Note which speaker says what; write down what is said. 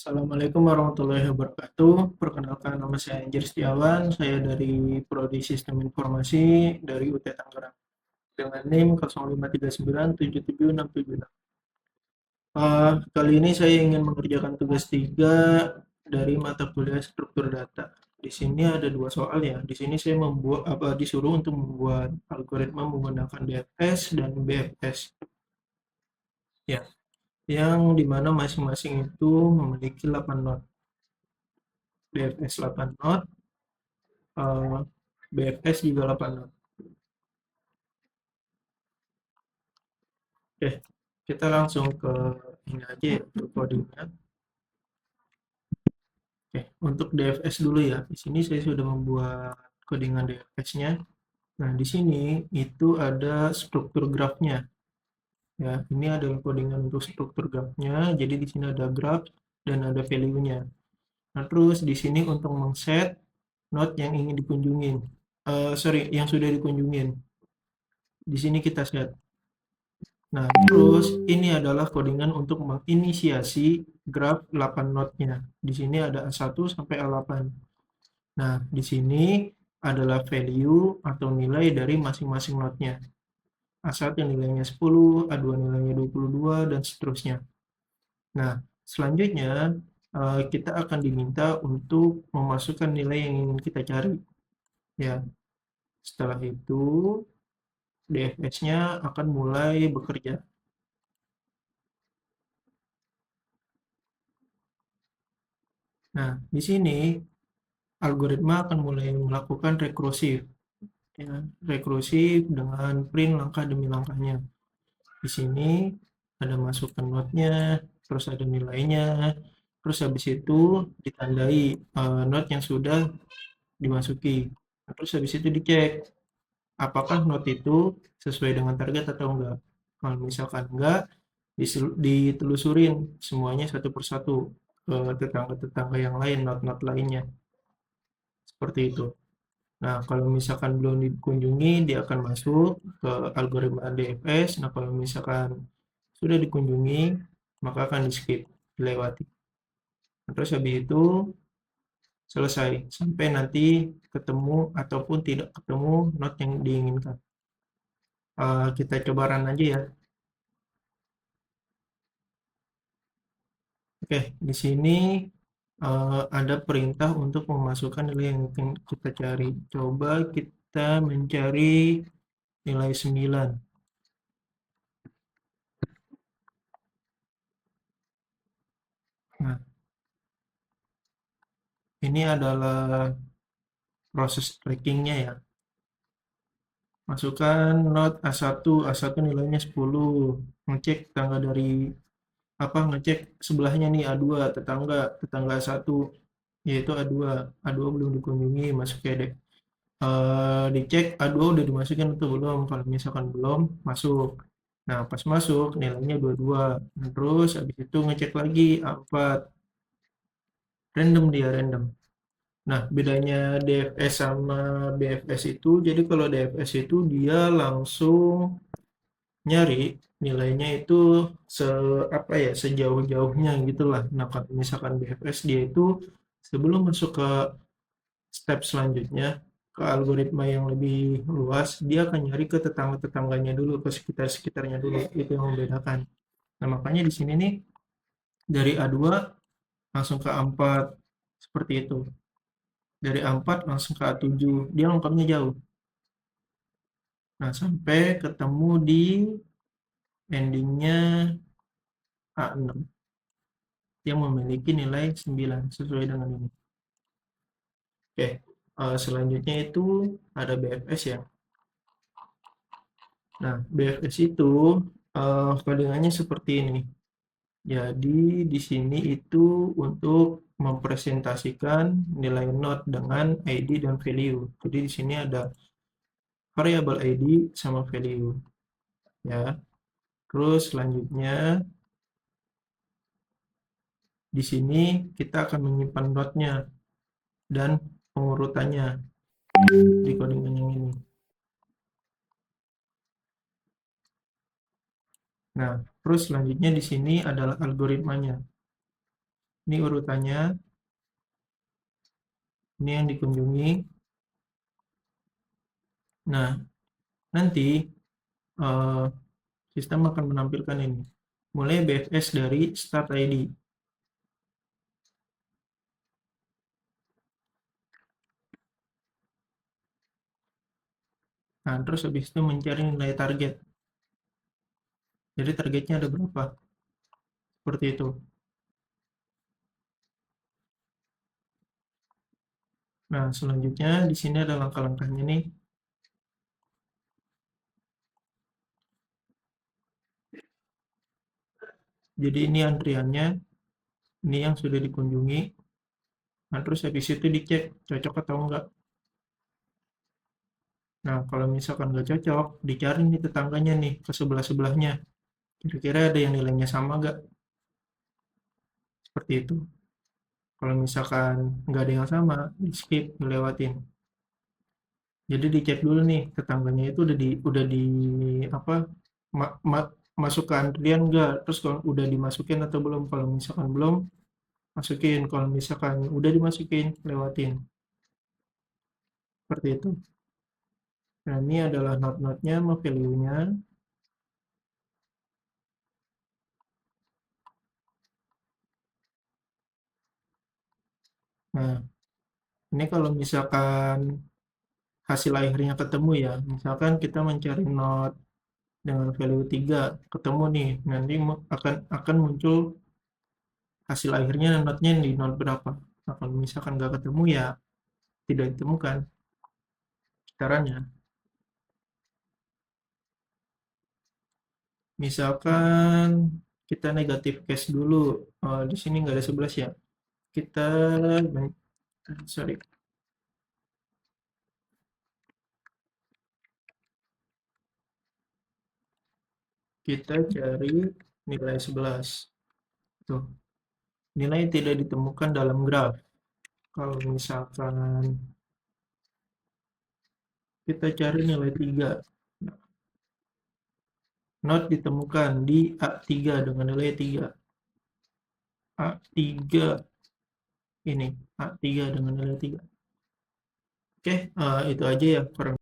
Speaker 1: Assalamualaikum warahmatullahi wabarakatuh. Perkenalkan, nama saya Anjar Setiawan. Saya dari Prodi Sistem Informasi dari UT Tangerang dengan NIM 053977676. Kali ini saya ingin mengerjakan tugas 3 dari mata kuliah struktur data. Di sini ada dua soal ya. Di sini saya disuruh untuk membuat algoritma menggunakan DFS dan BFS. Ya, yang dimana masing-masing itu memiliki 8 not. BFS 8 not, BFS juga 8 not. Oke, kita langsung ke ini aja ya, ke codingnya. Oke, untuk DFS dulu ya. Di sini saya sudah membuat codingan DFS-nya. Nah, di sini itu ada struktur grafnya. Ya, ini adalah codingan untuk struktur grafnya. Jadi di sini ada graf dan ada value-nya. Nah, terus di sini untuk mengset node yang ingin dikunjungin. Yang sudah dikunjungin. Di sini kita set. Nah, terus ini adalah codingan untuk menginisiasi graf 8 node-nya. Di sini ada A1 sampai A8. Nah, di sini adalah value atau nilai dari masing-masing node-nya. A1 nilainya 10, A2 nilainya 22, dan seterusnya. Nah, selanjutnya kita akan diminta untuk memasukkan nilai yang ingin kita cari. Ya, setelah itu DFS-nya akan mulai bekerja. Nah, di sini algoritma akan mulai melakukan rekursif, ya, rekursif dengan print langkah demi langkahnya. Di sini ada masukkan node-nya, terus ada nilainya, terus habis itu ditandai node yang sudah dimasuki. Terus habis itu dicek apakah node itu sesuai dengan target atau enggak. Kalau misalkan enggak, ditelusurin semuanya satu persatu ke tetangga-tetangga yang lain, node-node lainnya. Seperti itu. Nah, kalau misalkan belum dikunjungi, dia akan masuk ke algoritma DFS. Nah, kalau misalkan sudah dikunjungi, maka akan di-skip, dilewati. Nah, terus habis itu selesai, sampai nanti ketemu ataupun tidak ketemu node yang diinginkan. Kita coba run aja ya. Oke, di sini ada perintah untuk memasukkan nilai yang kita cari. Coba kita mencari nilai 9. Nah, ini adalah proses trackingnya ya. Masukkan not A1, A1 nilainya 10. Ngecek tangga dari ngecek sebelahnya nih A2, tetangga A1 yaitu A2. A2 belum dikunjungi, masuk ya deh. Dicek A2 udah dimasukin atau belum. Kalau misalkan belum, masuk. Nah, pas masuk nilainya 22. Nah, terus habis itu ngecek lagi A4. Random dia, random. Nah, bedanya DFS sama BFS itu, jadi kalau DFS itu dia langsung nyari nilainya itu se sejauh-jauhnya gitulah. Nah, kalau misalkan BFS dia itu sebelum masuk ke step selanjutnya, ke algoritma yang lebih luas, dia akan nyari ke tetangga-tetangganya dulu, ke sekitar-sekitarnya dulu. Itu yang membedakan. Nah, makanya di sini nih dari A2 langsung ke A4 seperti itu. Dari A4 langsung ke A7, dia lengkapnya jauh. Nah, sampai ketemu di endingnya A6 yang memiliki nilai 9 sesuai dengan ini. Oke, selanjutnya itu ada BFS ya. Nah, BFS itu codingannya seperti ini. Jadi di sini itu untuk mempresentasikan nilai node dengan ID dan value. Jadi di sini ada variabel ID sama value ya. Terus selanjutnya di sini kita akan menyimpan node-nya dan pengurutannya di codingan yang ini. Nah, terus selanjutnya di sini adalah algoritmanya. Ini urutannya, ini yang dikunjungi. Nah, nanti eh, sistem akan menampilkan ini. Mulai BFS dari start ID. Nah, terus habis itu mencari nilai target. Jadi targetnya ada berapa? Seperti itu. Nah, selanjutnya di sini ada langkah-langkahnya nih. Jadi ini antriannya, ini yang sudah dikunjungi. Nah, terus habis itu dicek cocok atau enggak. Nah, kalau misalkan nggak cocok, dicari nih tetangganya nih ke sebelah-sebelahnya. Kira-kira ada yang nilainya sama nggak? Seperti itu. Kalau misalkan nggak ada yang sama, di skip, ngelewatin. Jadi dicek dulu nih tetangganya itu udah di apa masuk ke antrian nggak? Terus kalau udah dimasukin atau belum? Kalau misalkan belum, masukin. Kalau misalkan udah dimasukin, lewatin. Seperti itu. Nah, ini adalah not-notnya sama value-nya. Nah, ini kalau misalkan hasil akhirnya ketemu ya, misalkan kita mencari not dengan value 3 ketemu nih, nanti akan muncul hasil akhirnya notnya di not berapa. Nah, kalau misalkan nggak ketemu ya tidak ditemukan caranya. Misalkan kita negatif case dulu, di sini nggak ada 11 ya. Kita sorry, kita cari nilai 11. Tuh, nilai tidak ditemukan dalam graf. Kalau misalkan kita cari nilai 3, not ditemukan di A3 dengan nilai 3. A3 ini, A3 dengan nilai 3. Oke, itu aja ya kurang